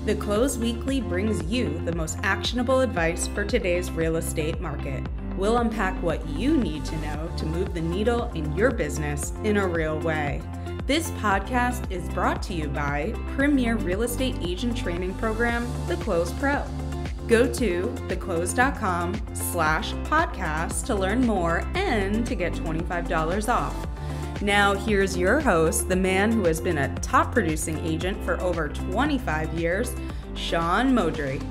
The Close Weekly brings you the most actionable advice for today's real estate market. We'll unpack what you need to know to move the needle in your business in a real way. This podcast is brought to you by Premier Real Estate Agent Training Program, The Close Pro. Go to theclose.com/podcast to learn more and to get $25 off. Now, here's your host, the man who has been a top producing agent for over 25 years, Sean Moudry.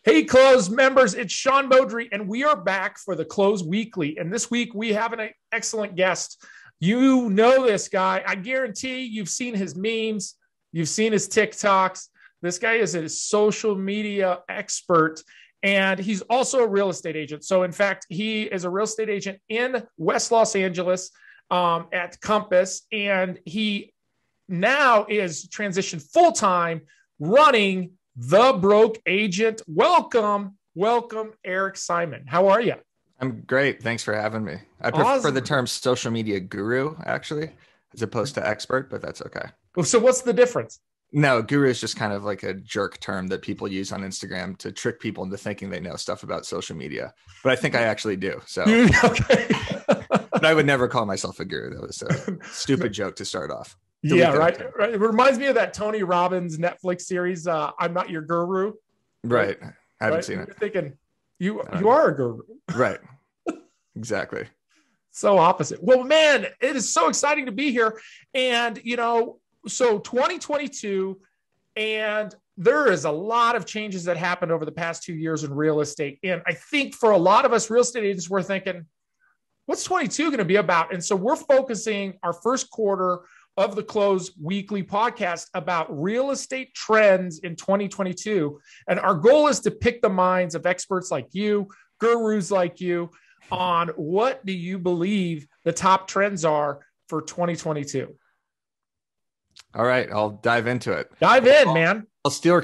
Hey, Close members, it's Sean Moudry, and we are back for the Close Weekly. And this week, we have an excellent guest. You know this guy. I guarantee you've seen his memes. You've seen his TikToks. This guy is a social media expert. And he's also a real estate agent. So, in fact, he is a real estate agent in West Los Angeles at Compass. And he now is transitioned full-time running The Broke Agent. Welcome, Eric Simon. How are you? I'm great. Thanks for having me. I prefer the term social media guru, actually, as opposed to expert, but that's okay. So what's the difference? No, guru is just kind of like a jerk term that people use on Instagram to trick people into thinking they know stuff about social media. But I think I actually do. So, okay. But I would never call myself a guru. That was a stupid joke to start off. Yeah, right. It reminds me of that Tony Robbins Netflix series, I'm Not Your Guru. Right. I haven't seen it. You're thinking, you are a guru. Right. Exactly. So opposite. Well, man, it is so exciting to be here. And, so 2022, and there is a lot of changes that happened over the past 2 years in real estate. And I think for a lot of us real estate agents, we're thinking, what's 22 going to be about? And so we're focusing our first quarter of the Close Weekly podcast about real estate trends in 2022. And our goal is to pick the minds of experts like you, gurus like you, on what do you believe the top trends are for 2022. All right, I'll dive into it. Dive in, man. I'll steer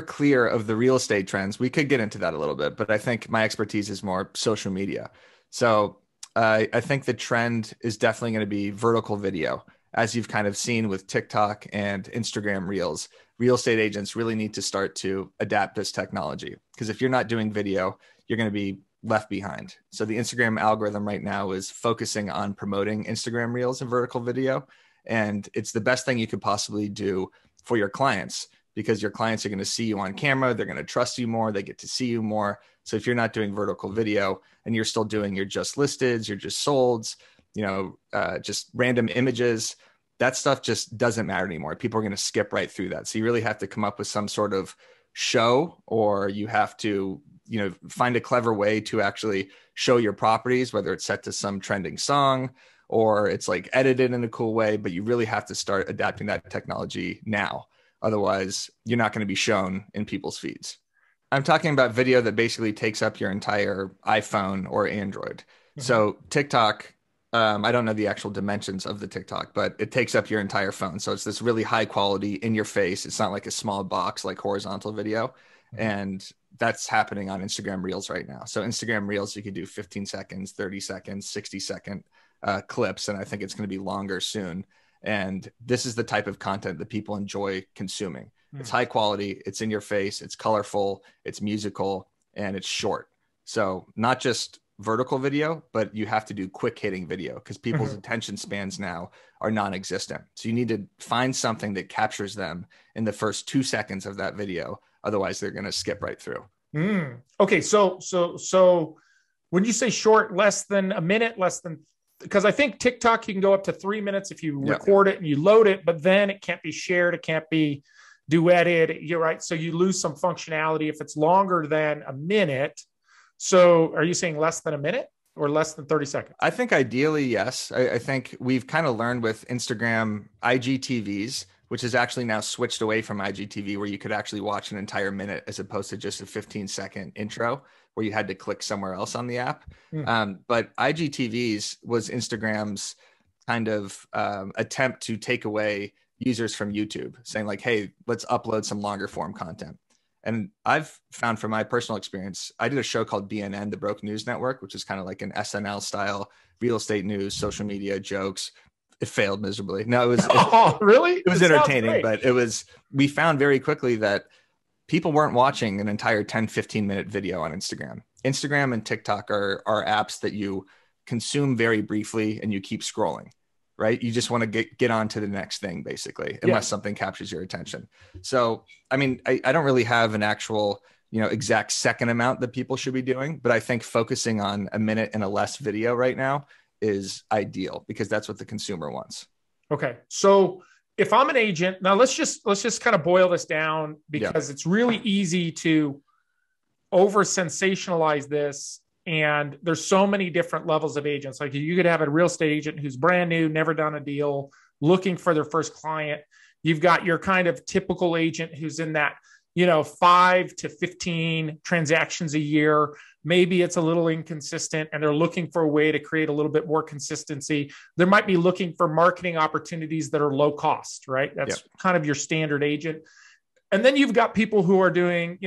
clear of the real estate trends. We could get into that a little bit, but I think my expertise is more social media. So I think the trend is definitely going to be vertical video. As you've kind of seen with TikTok and Instagram Reels, real estate agents really need to start to adapt this technology. Because if you're not doing video, you're going to be left behind. So the Instagram algorithm right now is focusing on promoting Instagram Reels and vertical video. And it's the best thing you could possibly do for your clients, because your clients are going to see you on camera. They're going to trust you more. They get to see you more. So if you're not doing vertical video and you're still doing your just listeds, your just solds, just random images, that stuff just doesn't matter anymore. People are going to skip right through that. So you really have to come up with some sort of show, or you have to, find a clever way to actually show your properties, whether it's set to some trending song or it's like edited in a cool way, but you really have to start adapting that technology now. Otherwise, you're not going to be shown in people's feeds. I'm talking about video that basically takes up your entire iPhone or Android. Mm-hmm. So TikTok, I don't know the actual dimensions of the TikTok, but it takes up your entire phone. So it's this really high quality in your face. It's not like a small box, like horizontal video. Mm-hmm. And that's happening on Instagram Reels right now. So Instagram Reels, you could do 15 seconds, 30 seconds, 60-second clips. And I think it's going to be longer soon. And this is the type of content that people enjoy consuming. Mm-hmm. It's high quality, it's in your face, it's colorful, it's musical, and it's short. So not just vertical video, but you have to do quick hitting video because people's attention spans now are non-existent. So you need to find something that captures them in the first 2 seconds of that video. Otherwise, they're going to skip right through. Okay. So when you say short, less than a minute, because I think TikTok, you can go up to 3 minutes if you record it and you load it, but then it can't be shared. It can't be duetted. You're right. So you lose some functionality if it's longer than a minute. So are you saying less than a minute or less than 30 seconds? I think ideally, yes. I think we've kind of learned with Instagram IGTVs, which is actually now switched away from IGTV, where you could actually watch an entire minute as opposed to just a 15-second intro where you had to click somewhere else on the app. But IGTVs was Instagram's kind of attempt to take away users from YouTube, saying like, hey, let's upload some longer form content. And I've found from my personal experience, I did a show called BNN, the Broke News Network, which is kind of like an SNL style real estate news, social media jokes, It failed miserably. No, Oh, really? It was entertaining, but we found very quickly that people weren't watching an entire 10, 15-minute video on Instagram. Instagram and TikTok are apps that you consume very briefly and you keep scrolling, right? You just want to get on to the next thing, basically, unless something captures your attention. So, I mean, I don't really have an actual, exact second amount that people should be doing, but I think focusing on a minute and a less video right now is ideal because that's what the consumer wants. Okay. So if I'm an agent, now let's just kind of boil this down because it's really easy to over sensationalize this. And there's so many different levels of agents. Like you could have a real estate agent who's brand new, never done a deal, looking for their first client. You've got your kind of typical agent who's in that, 5 to 15 transactions a year. Maybe it's a little inconsistent and they're looking for a way to create a little bit more consistency. They might be looking for marketing opportunities that are low cost, right? That's kind of your standard agent. And then you've got people who are doing,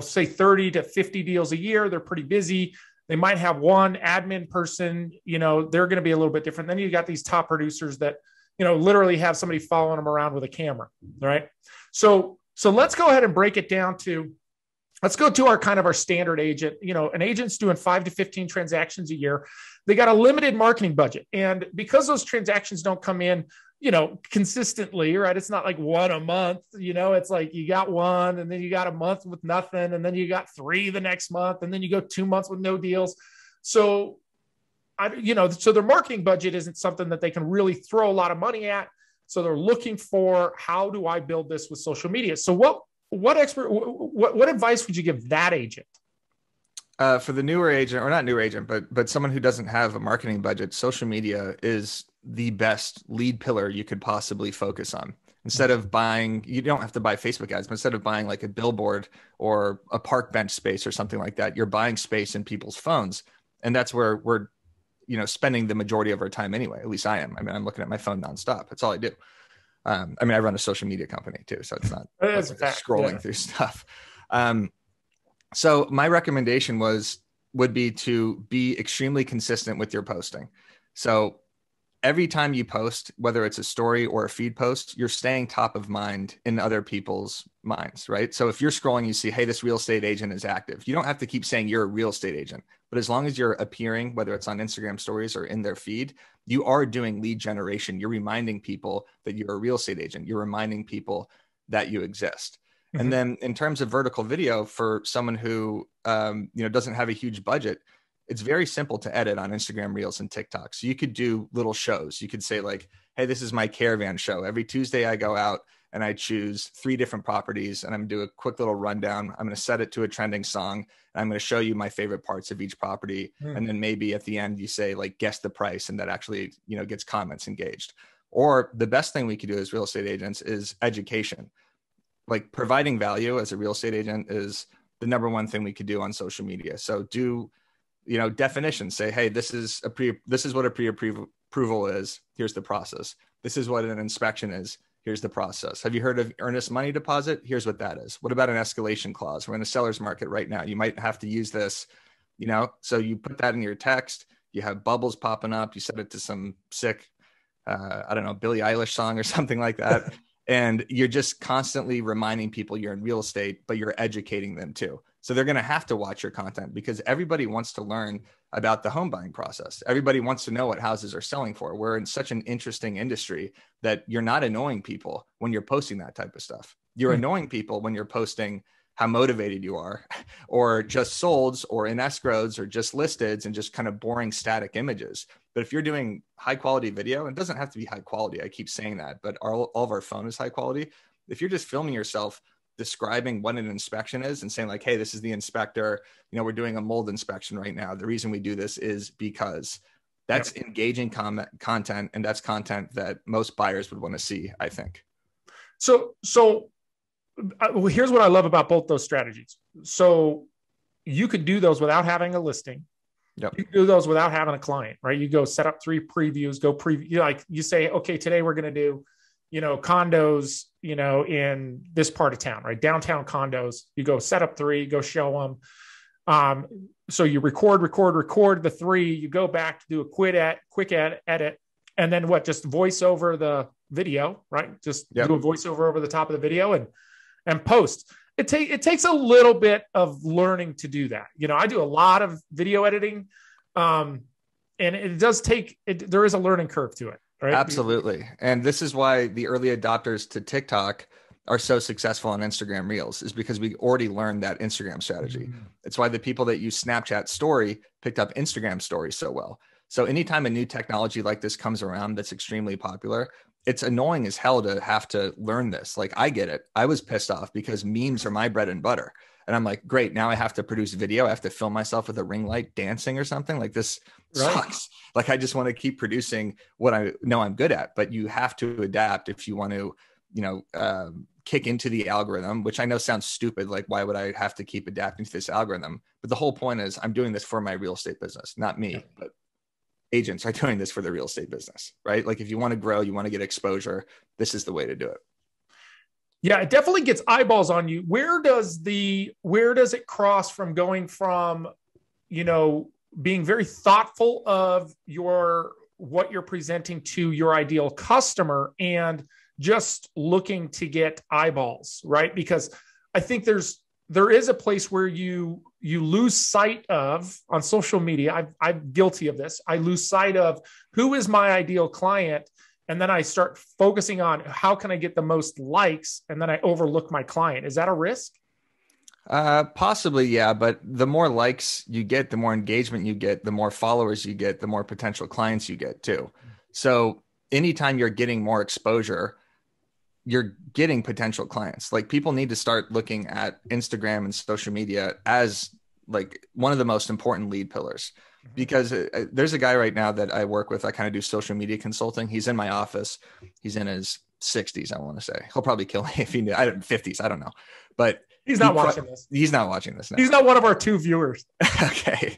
say 30 to 50 deals a year. They're pretty busy. They might have one admin person, they're going to be a little bit different. Then you've got these top producers that, literally have somebody following them around with a camera. Right. So let's go ahead and break it down let's go to our standard agent. An agent's doing 5 to 15 transactions a year. They got a limited marketing budget. And because those transactions don't come in, consistently, right? It's not like one a month, it's like you got one and then you got a month with nothing. And then you got 3 the next month. And then you go 2 months with no deals. So so their marketing budget isn't something that they can really throw a lot of money at. So they're looking for, how do I build this with social media? So what advice would you give that agent? For the newer agent, or not newer agent, but someone who doesn't have a marketing budget, social media is the best lead pillar you could possibly focus on. Instead of buying, you don't have to buy Facebook ads, but instead of buying like a billboard or a park bench space or something like that, you're buying space in people's phones. And that's where we're, spending the majority of our time anyway. At least I am. I mean, I'm looking at my phone nonstop. That's all I do. I run a social media company too, so it's not scrolling through stuff. So my recommendation would be to be extremely consistent with your posting. So every time you post, whether it's a story or a feed post, you're staying top of mind in other people's minds, right? So if you're scrolling, you see, hey, this real estate agent is active. You don't have to keep saying you're a real estate agent, but as long as you're appearing, whether it's on Instagram stories or in their feed, you are doing lead generation. You're reminding people that you're a real estate agent. You're reminding people that you exist. Mm-hmm. And then in terms of vertical video, for someone who doesn't have a huge budget, it's very simple to edit on Instagram Reels and TikTok. So you could do little shows. You could say like, hey, this is my caravan show. Every Tuesday I go out and I choose 3 different properties and I'm going to do a quick little rundown. I'm going to set it to a trending song. And I'm going to show you my favorite parts of each property. And then maybe at the end you say like, guess the price. And that actually, gets comments engaged. Or the best thing we could do as real estate agents is education. Like providing value as a real estate agent is the number one thing we could do on social media. So do, definitions. Say, hey, this is what a pre-approval is. Here's the process. This is what an inspection is. Here's the process. Have you heard of earnest money deposit? Here's what that is. What about an escalation clause? We're in a seller's market right now. You might have to use this, so you put that in your text. You have bubbles popping up. You set it to some sick, Billie Eilish song or something like that. And you're just constantly reminding people you're in real estate, but you're educating them too. So they're going to have to watch your content because everybody wants to learn about the home buying process. Everybody wants to know what houses are selling for. We're in such an interesting industry that you're not annoying people when you're posting that type of stuff. You're annoying people when you're posting how motivated you are, or just solds, or in escrows, or just listeds, and just kind of boring static images. But if you're doing high quality video, and it doesn't have to be high quality, I keep saying that, but all of our phone is high quality. If you're just filming yourself describing what an inspection is and saying like, hey, this is the inspector, we're doing a mold inspection right now. The reason we do this is because that's engaging content. And that's content that most buyers would want to see, I think. So here's what I love about both those strategies. So you could do those without having a listing. Yep. You can do those without having a client, right? You go set up 3 previews, go preview, you say, okay, today we're going to do, condos, in this part of town, right? Downtown condos. You go set up 3, go show them. So you record the 3, you go back to do a quick edit, and then just voice over the video, right? Just do a voiceover over the top of the video and post. It takes a little bit of learning to do that. I do a lot of video editing, and it does there is a learning curve to it, right? Absolutely. And this is why the early adopters to TikTok are so successful on Instagram Reels, is because we already learned that Instagram strategy. Mm-hmm. It's why the people that use Snapchat Story picked up Instagram Story so well. So anytime a new technology like this comes around that's extremely popular, it's annoying as hell to have to learn this. Like, I get it. I was pissed off because memes are my bread and butter. And I'm like, great, now I have to produce video. I have to film myself with a ring light dancing or something. Like, this sucks. Like, I just want to keep producing what I know I'm good at. But you have to adapt if you want to, kick into the algorithm, which I know sounds stupid. Like, why would I have to keep adapting to this algorithm? But the whole point is, I'm doing this for my real estate business, not me, but agents are doing this for the real estate business, right? Like, if you want to grow, you want to get exposure, this is the way to do it. Yeah, it definitely gets eyeballs on you. Where does it cross from going from, being very thoughtful of what you're presenting to your ideal customer and just looking to get eyeballs, right? Because I think there is a place where you lose sight of, on social media. I'm guilty of this. I lose sight of who is my ideal client. And then I start focusing on how can I get the most likes? And then I overlook my client. Is that a risk? Possibly, yeah. But the more likes you get, the more engagement you get, the more followers you get, the more potential clients you get too. So anytime you're getting more exposure, you're getting potential clients. Like, people need to start looking at Instagram and social media as like one of the most important lead pillars, because there's a guy right now that I work with. I kind of do social media consulting. He's in my office. He's in his 60s. I want to say he'll probably kill me if he knew. 50s. I don't know, but he's not watching this. He's not watching this now. He's not one of our 2 viewers. Okay.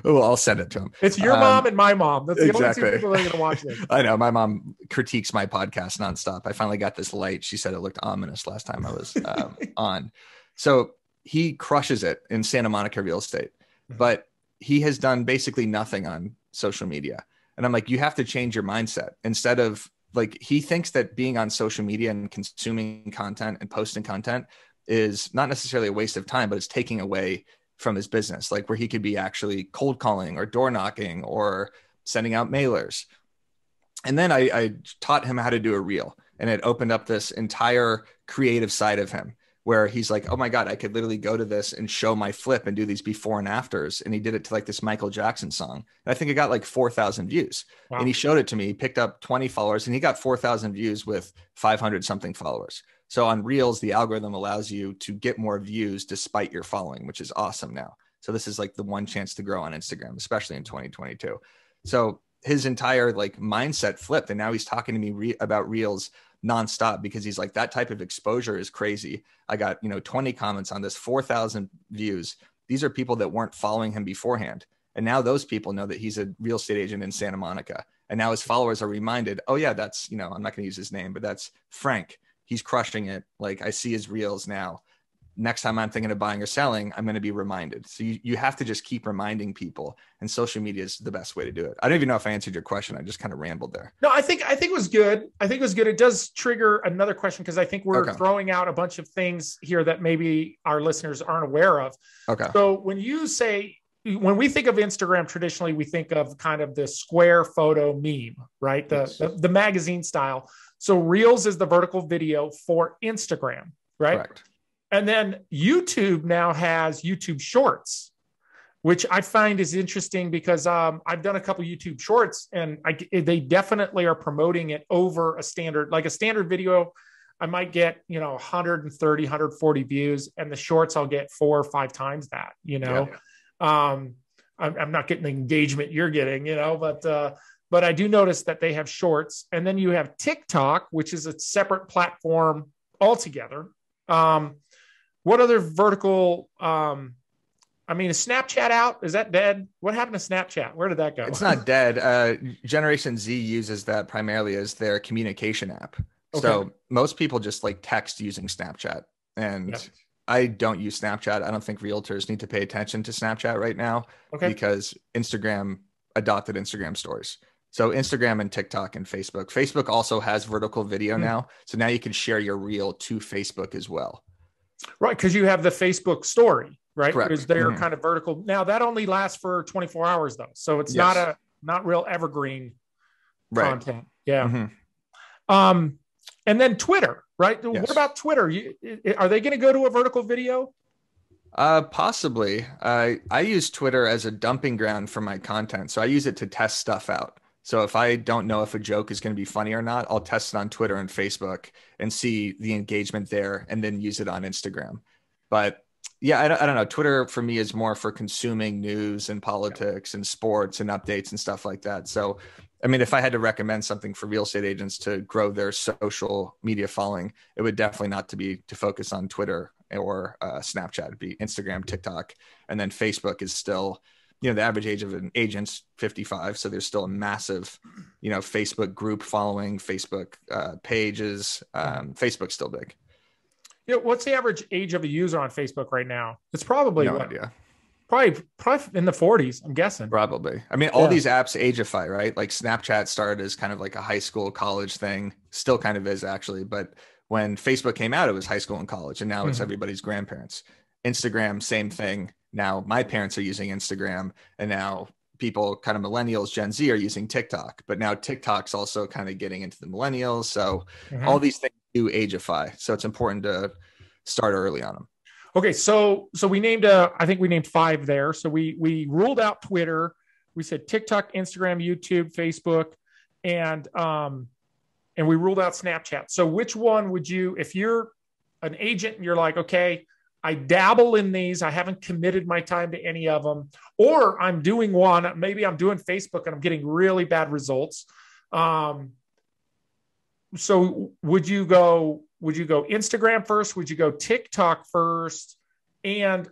Well, I'll send it to him. It's your mom and my mom. That's the exactly. only 2 people that are going to watch this. I know. My mom critiques my podcast nonstop. I finally got this light. She said it looked ominous last time I was on. So he crushes it in Santa Monica real estate, but he has done basically nothing on social media. And I'm like, you have to change your mindset. Instead of, like, he thinks that being on social media and consuming content and posting content is not necessarily a waste of time, but it's taking away from his business, like where he could be actually cold calling or door knocking or sending out mailers. And then I taught him how to do a reel, and it opened up this entire creative side of him where he's like, oh my God, I could literally go to this and show my flip and do these before and afters. And he did it to like this Michael Jackson song. And I think it got like 4,000 views. Wow. And he showed it to me. He picked up 20 followers and he got 4,000 views with 500 something followers. So on Reels, the algorithm allows you to get more views despite your following, which is awesome now. So this is like the one chance to grow on Instagram, especially in 2022. So his entire like mindset flipped. And now he's talking to me about Reels nonstop, because he's like, that type of exposure is crazy. I got, 20 comments on this, 4,000 views. These are people that weren't following him beforehand. And now those people know that he's a real estate agent in Santa Monica. And now his followers are reminded, oh yeah, that's, I'm not going to use his name, but that's Frank. He's crushing it. Like, I see his Reels now. Next time I'm thinking of buying or selling, I'm going to be reminded. So you have to just keep reminding people, and social media is the best way to do it. I don't even know if I answered your question. I just kind of rambled there. No, I think it was good. It does trigger another question, because I think we're throwing out a bunch of things here that maybe our listeners aren't aware of. Okay. So when we think of Instagram, traditionally, we think of kind of the square photo meme, right? The magazine style. So Reels is the vertical video for Instagram, right? Correct. And then YouTube now has YouTube Shorts, which I find is interesting, because I've done a couple YouTube Shorts, and they definitely are promoting it over a standard video. I might get, 130, 140 views, and the Shorts I'll get 4 or 5 times that, Yeah. I'm not getting the engagement you're getting, but I do notice that they have Shorts. And then you have TikTok, which is a separate platform altogether. What other vertical, is Snapchat out? Is that dead? What happened to Snapchat? Where did that go? It's not dead. Generation Z uses that primarily as their communication app. Okay. So most people just like text using Snapchat, and I don't use Snapchat. I don't think realtors need to pay attention to Snapchat right now because Instagram adopted Instagram stories. So Instagram and TikTok and Facebook. Facebook also has vertical video now. So now you can share your reel to Facebook as well. Right. Because you have the Facebook story, right? Correct. Because they're kind of vertical. Now that only lasts for 24 hours though. So it's not real evergreen content. Yeah. And then Twitter, right? Yes. What about Twitter? Are they going to go to a vertical video? Possibly. I use Twitter as a dumping ground for my content. So I use it to test stuff out. So if I don't know if a joke is going to be funny or not, I'll test it on Twitter and Facebook and see the engagement there and then use it on Instagram. But yeah, I don't know. Twitter for me is more for consuming news and politics and sports and updates and stuff like that. So, I mean, if I had to recommend something for real estate agents to grow their social media following, it would definitely not to focus on Twitter or Snapchat. It'd be Instagram, TikTok, and then Facebook is still, the average age of an agent's 55. So there's still a massive, Facebook group following, Facebook pages. Facebook's still big. What's the average age of a user on Facebook right now? It's probably no idea. Probably in the 40s, I'm guessing. Probably. I mean, all these apps ageify, right? Like Snapchat started as kind of like a high school, college thing, still kind of is actually. But when Facebook came out, it was high school and college, and now it's everybody's grandparents. Instagram, same thing. Now my parents are using Instagram, and now people kind of millennials, Gen Z are using TikTok, but now TikTok's also kind of getting into the millennials. So all these things do ageify. So it's important to start early on them. Okay. So we named, I think we named 5 there. So we ruled out Twitter. We said TikTok, Instagram, YouTube, Facebook, and we ruled out Snapchat. So which one would you, if you're an agent and you're like, okay, I dabble in these, I haven't committed my time to any of them, or I'm doing one, maybe I'm doing Facebook and I'm getting really bad results. So would you go Instagram first? Would you go TikTok first? And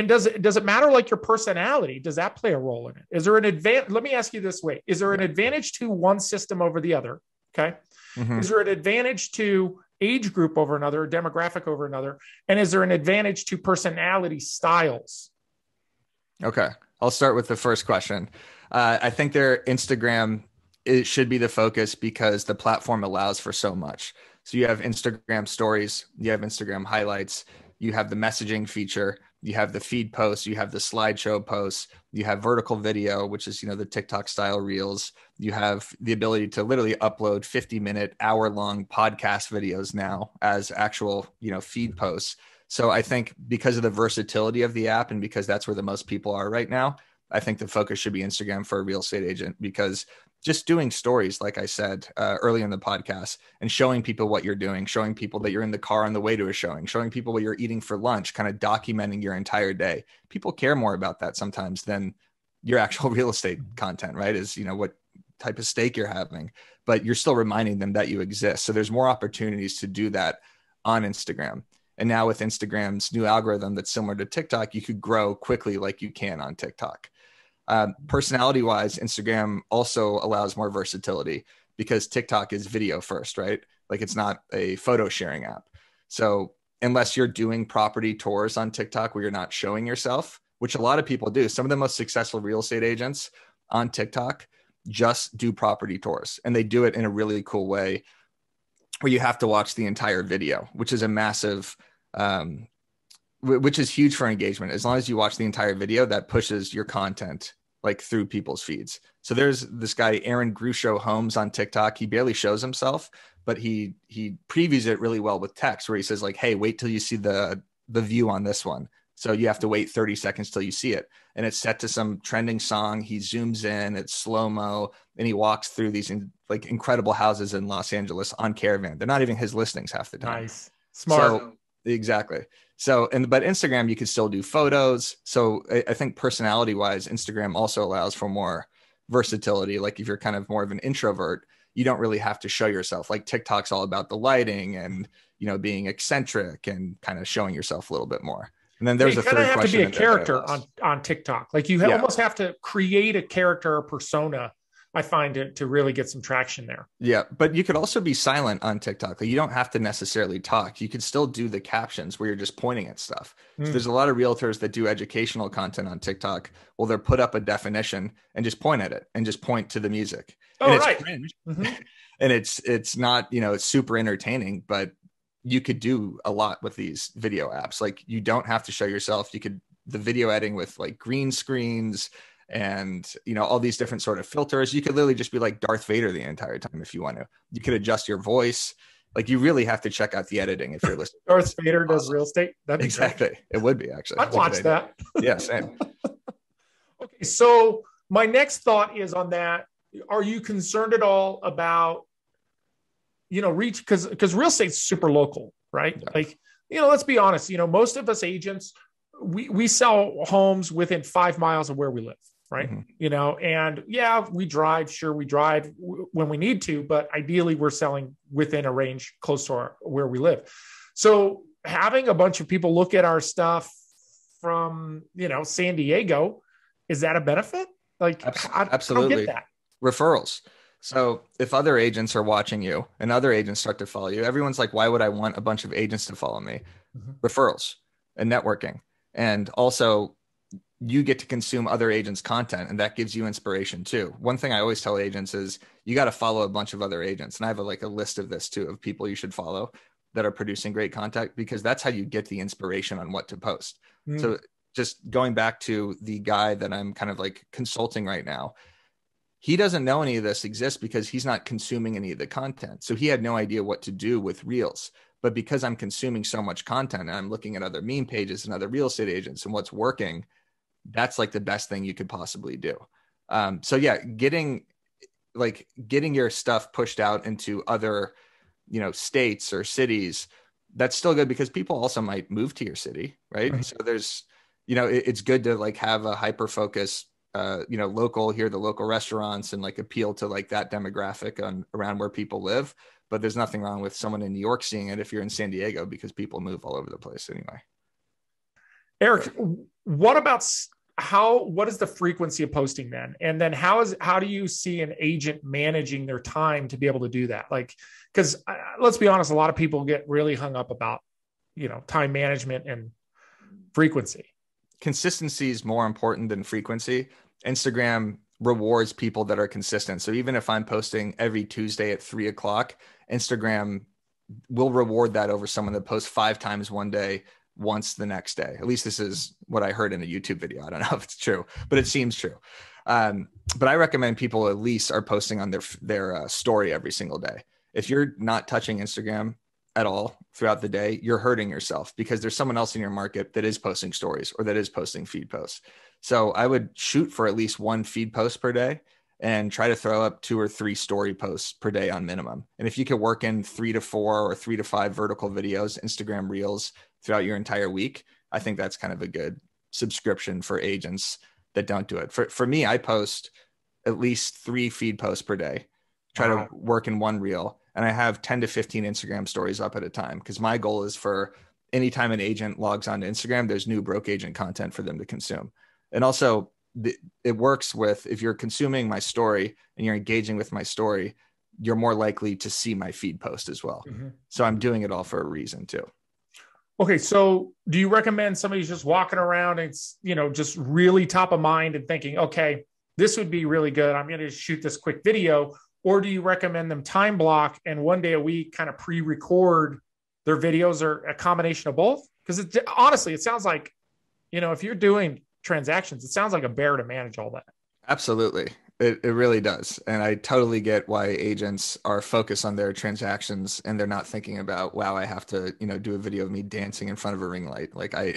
does it matter like your personality? Does that play a role in it? Is there an advantage? Let me ask you this way. Is there an advantage to one system over the other? Okay. Is there an advantage to age group over another, or demographic over another? And is there an advantage to personality styles? Okay. I'll start with the first question. I think their Instagram, it should be the focus because the platform allows for so much. So you have Instagram stories, you have Instagram highlights, you have the messaging feature, you have the feed posts, you have the slideshow posts, you have vertical video, which is, the TikTok style reels. You have the ability to literally upload 50-minute, hour-long podcast videos now as actual, feed posts. So I think because of the versatility of the app and because that's where the most people are right now, I think the focus should be Instagram for a real estate agent, because just doing stories, like I said early in the podcast, and showing people what you're doing, showing people that you're in the car on the way to a showing, showing people what you're eating for lunch, kind of documenting your entire day. People care more about that sometimes than your actual real estate content, right? Is, what type of steak you're having, but you're still reminding them that you exist. So there's more opportunities to do that on Instagram. And now with Instagram's new algorithm that's similar to TikTok, you could grow quickly like you can on TikTok. Personality wise, Instagram also allows more versatility because TikTok is video first, right? Like it's not a photo sharing app. So unless you're doing property tours on TikTok where you're not showing yourself, which a lot of people do, some of the most successful real estate agents on TikTok just do property tours, and they do it in a really cool way where you have to watch the entire video, which is a massive, which is huge for engagement. As long as you watch the entire video, that pushes your content like through people's feeds. So there's this guy, Aaron Grusho Holmes on TikTok. He barely shows himself, but he previews it really well with text where he says like, hey, wait till you see the view on this one. So you have to wait 30 seconds till you see it. And it's set to some trending song. He zooms in, it's slow-mo, and he walks through these incredible houses in Los Angeles on Caravan. They're not even his listings half the time. Nice. Smart. So, exactly. So, but Instagram, you can still do photos. So I think personality wise, Instagram also allows for more versatility. Like if you're kind of more of an introvert, you don't really have to show yourself. Like TikTok's all about the lighting and, being eccentric and kind of showing yourself a little bit more. And then there's a third question. You have to be a character on TikTok. Like you almost have to create a character or persona I find to really get some traction there. Yeah, but you could also be silent on TikTok. Like, you don't have to necessarily talk. You could still do the captions where you're just pointing at stuff. So there's a lot of realtors that do educational content on TikTok. Well, they'll put up a definition and just point at it and just point to the music. Oh, and it's right. cringe. And it's not, it's super entertaining, but you could do a lot with these video apps. Like, you don't have to show yourself. The video editing with like green screens and all these different sort of filters. You could literally just be like Darth Vader the entire time if you want to. You could adjust your voice. Like, you really have to check out the editing if you're listening. Darth Vader does real estate. That'd be exactly great. It would be, actually. I'd watch that. Yeah, same. Okay, so my next thought is on that. Are you concerned at all about reach? Because real estate's super local, right? Yeah. Like, let's be honest. Most of us agents, we sell homes within 5 miles of where we live. Right. Mm-hmm. And yeah, we drive when we need to, but ideally we're selling within a range close to where we live. So having a bunch of people look at our stuff from, San Diego, is that a benefit? Like, absolutely. I don't get that. Referrals. So if other agents are watching you and other agents start to follow you, everyone's like, why would I want a bunch of agents to follow me? Mm-hmm. Referrals and networking. And also, you get to consume other agents' content, and that gives you inspiration too. One thing I always tell agents is you got to follow a bunch of other agents. And I have a list of this too, of people you should follow that are producing great content, because that's how you get the inspiration on what to post. Mm. So just going back to the guy that I'm kind of like consulting right now, he doesn't know any of this exists because he's not consuming any of the content. So he had no idea what to do with Reels. But because I'm consuming so much content and I'm looking at other meme pages and other real estate agents and what's working, that's like the best thing you could possibly do. So yeah, getting your stuff pushed out into other, states or cities, that's still good, because people also might move to your city. Right. So there's, it's good to like have a hyper focus, local, here, the local restaurants, and like appeal to like that demographic around where people live. But there's nothing wrong with someone in New York seeing it if you're in San Diego, because people move all over the place anyway. Eric, what is the frequency of posting then? And then how do you see an agent managing their time to be able to do that? Like, because let's be honest, a lot of people get really hung up about, time management and frequency. Consistency is more important than frequency. Instagram rewards people that are consistent. So even if I'm posting every Tuesday at 3:00, Instagram will reward that over someone that posts 5 times one day, once the next day. At least this is what I heard in a YouTube video. I don't know if it's true, but it seems true. But I recommend people at least are posting on their story every single day. If you're not touching Instagram at all throughout the day, you're hurting yourself, because there's someone else in your market that is posting stories or that is posting feed posts. So I would shoot for at least 1 feed post per day and try to throw up 2 or 3 story posts per day on minimum. And if you could work in 3 to 4 or 3 to 5 vertical videos, Instagram Reels throughout your entire week, I think that's kind of a good subscription for agents that don't do it. For me, I post at least 3 feed posts per day, try to work in 1 reel, and I have 10 to 15 Instagram stories up at a time, because my goal is for anytime an agent logs on to Instagram, there's new broke agent content for them to consume. And also it works with, if you're consuming my story and you're engaging with my story, you're more likely to see my feed post as well. Mm-hmm. So I'm doing it all for a reason too. Okay. So do you recommend somebody's just walking around and, just really top of mind and thinking, okay, this would be really good, I'm going to shoot this quick video? Or do you recommend them time block and 1 day a week kind of pre-record their videos, or a combination of both? Because honestly, it sounds like, if you're doing transactions, it sounds like a bear to manage all that. Absolutely. It really does. And I totally get why agents are focused on their transactions and they're not thinking about, wow, I have to, do a video of me dancing in front of a ring light. Like I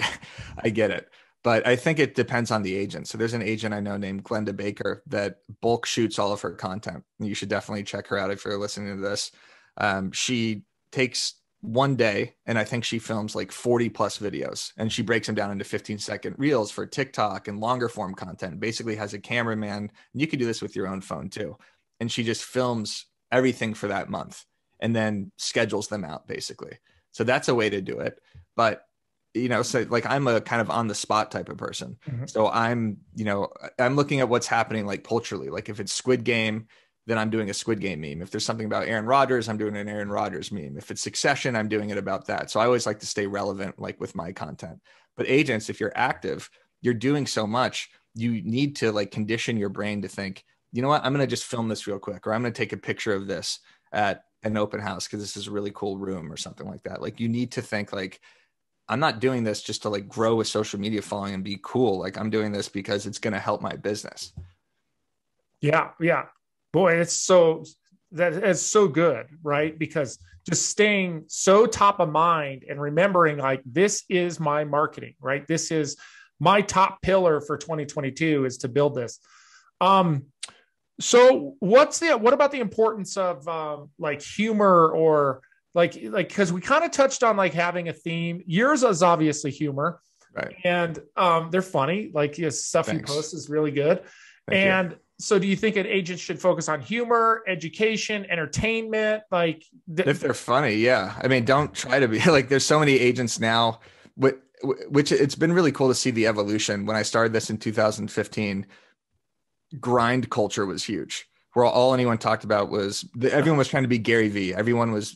get it. But I think it depends on the agent. So there's an agent I know named Glenda Baker that bulk shoots all of her content. You should definitely check her out if you're listening to this. She takes 1 day, and I think she films like 40 plus videos, and she breaks them down into 15-second reels for TikTok and longer form content. Basically has a cameraman, and you can do this with your own phone too. And she just films everything for that month and then schedules them out basically. So that's a way to do it. But so like I'm a kind of on the spot type of person. Mhm. So I'm looking at what's happening like culturally. Like if it's Squid Game, then I'm doing a Squid Game meme. If there's something about Aaron Rodgers, I'm doing an Aaron Rodgers meme. If it's Succession, I'm doing it about that. So I always like to stay relevant, like with my content. But agents, if you're active, you're doing so much, you need to like condition your brain to think, you know what, I'm going to just film this real quick, or I'm going to take a picture of this at an open house because this is a really cool room or something like that. Like you need to think like, I'm not doing this just to like grow a social media following and be cool. Like I'm doing this because it's going to help my business. Yeah. Yeah. Boy, it's so good, right? Because just staying so top of mind and remembering like, this is my marketing, right? This is my top pillar for 2022 is to build this. So what about the importance of like humor or like, cause we kind of touched on like having a theme. Yours is obviously humor, right? And they're funny. Like stuff Thanks. you post is really good. Thank you. So do you think an agent should focus on humor, education, entertainment? Like if they're funny, yeah. I mean, don't try to be like, there's so many agents now, which it's been really cool to see the evolution. When I started this in 2015, grind culture was huge, where all anyone talked about was everyone was trying to be Gary Vee. Everyone was,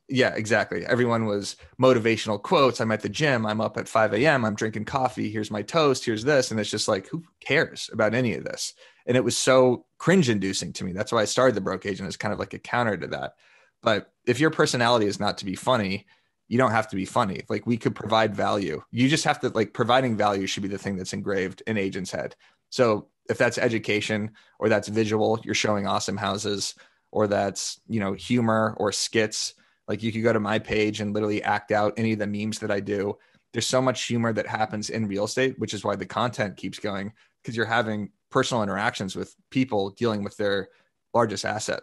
yeah, exactly. Everyone was motivational quotes. I'm at the gym. I'm up at 5 a.m. I'm drinking coffee. Here's my toast. Here's this. And it's just like, who cares about any of this? And it was so cringe inducing to me. That's why I started the Broke Agent as kind of like a counter to that. But if your personality is not to be funny, you don't have to be funny. Like we could provide value. You just have to like providing value should be the thing that's engraved in agent's head. So if that's education or that's visual, you're showing awesome houses, or that's, humor or skits. Like you could go to my page and literally act out any of the memes that I do. There's so much humor that happens in real estate, which is why the content keeps going, because you're having personal interactions with people dealing with their largest asset.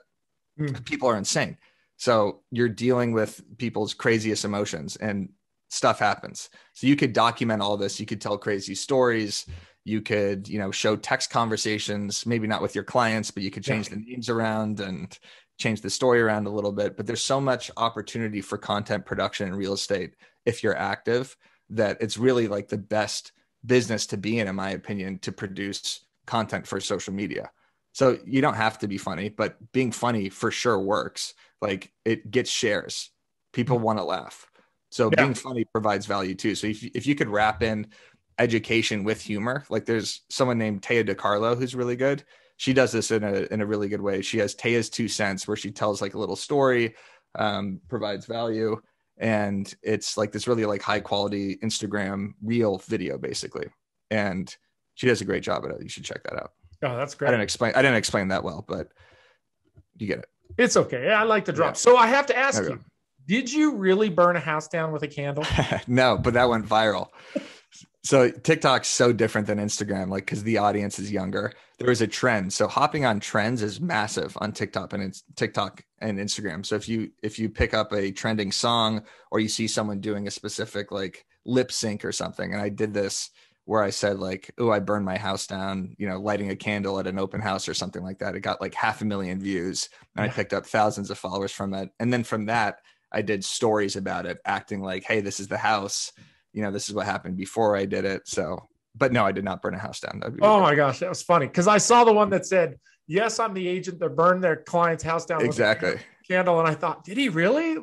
People are insane. So you're dealing with people's craziest emotions and stuff happens. So you could document all this. You could tell crazy stories. You could, show text conversations, maybe not with your clients, but you could change the names around and change the story around a little bit. But there's so much opportunity for content production in real estate if you're active, that it's really like the best business to be in my opinion, to produce content for social media. So you don't have to be funny, but being funny for sure works. Like it gets shares. People want to laugh. So being funny provides value too. So if you could wrap in education with humor, like there's someone named Taya DeCarlo who's really good. She does this in a really good way. She has Taya's 2 cents, where she tells like a little story, provides value, and it's like this really like high quality Instagram reel video basically. And she does a great job at it. You should check that out. Oh, that's great. I didn't explain that well, but you get it. It's okay. I like the drop. Yeah. So I have to ask you, did you really burn a house down with a candle? No, but that went viral. So TikTok's so different than Instagram, like, because the audience is younger. There was a trend. So hopping on trends is massive on TikTok and Instagram. So if you pick up a trending song, or you see someone doing a specific like lip sync or something, and I did this where I said like, oh, I burned my house down, lighting a candle at an open house or something like that. It got like 500,000 views, and I picked up thousands of followers from it. And then from that, I did stories about it, acting like, hey, this is the house. This is what happened before I did it. So, but no, I did not burn a house down. Oh my gosh, that was funny. Because I saw the one that said, yes, I'm the agent that burned their client's house down with a candle. And I thought, did he really?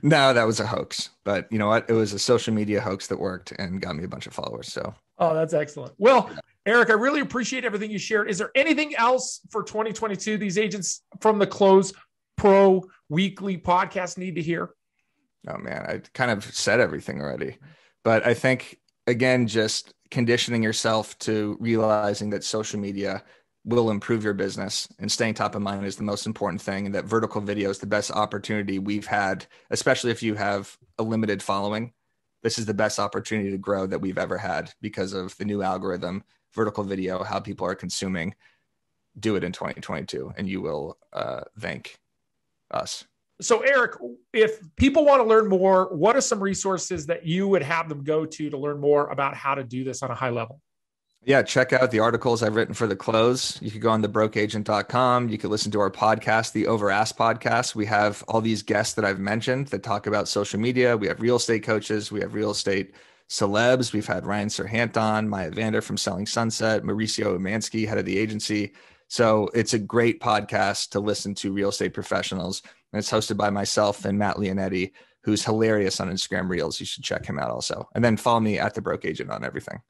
No, that was a hoax. But you know what? It was a social media hoax that worked and got me a bunch of followers. So, oh, that's excellent. Well, Eric, I really appreciate everything you shared. Is there anything else for 2022 these agents from the Close Pro Weekly podcast need to hear? Oh man, I kind of said everything already, but I think again, just conditioning yourself to realizing that social media will improve your business, and staying top of mind is the most important thing. And that vertical video is the best opportunity we've had, especially if you have a limited following. This is the best opportunity to grow that we've ever had because of the new algorithm, vertical video, how people are consuming. Do it in 2022 and you will thank us. So Eric, if people want to learn more, what are some resources that you would have them go to learn more about how to do this on a high level? Yeah, check out the articles I've written for the close. You could go on thebrokeagent.com. You could listen to our podcast, the Over Ask podcast. We have all these guests that I've mentioned that talk about social media. We have real estate coaches. We have real estate celebs. We've had Ryan Serhant on, Maya Vander from Selling Sunset, Mauricio Umansky, head of the agency. So it's a great podcast to listen to real estate professionals. And it's hosted by myself and Matt Leonetti, who's hilarious on Instagram Reels. You should check him out also. And then follow me at The Broke Agent on everything.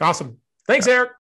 Awesome. Thanks, Eric.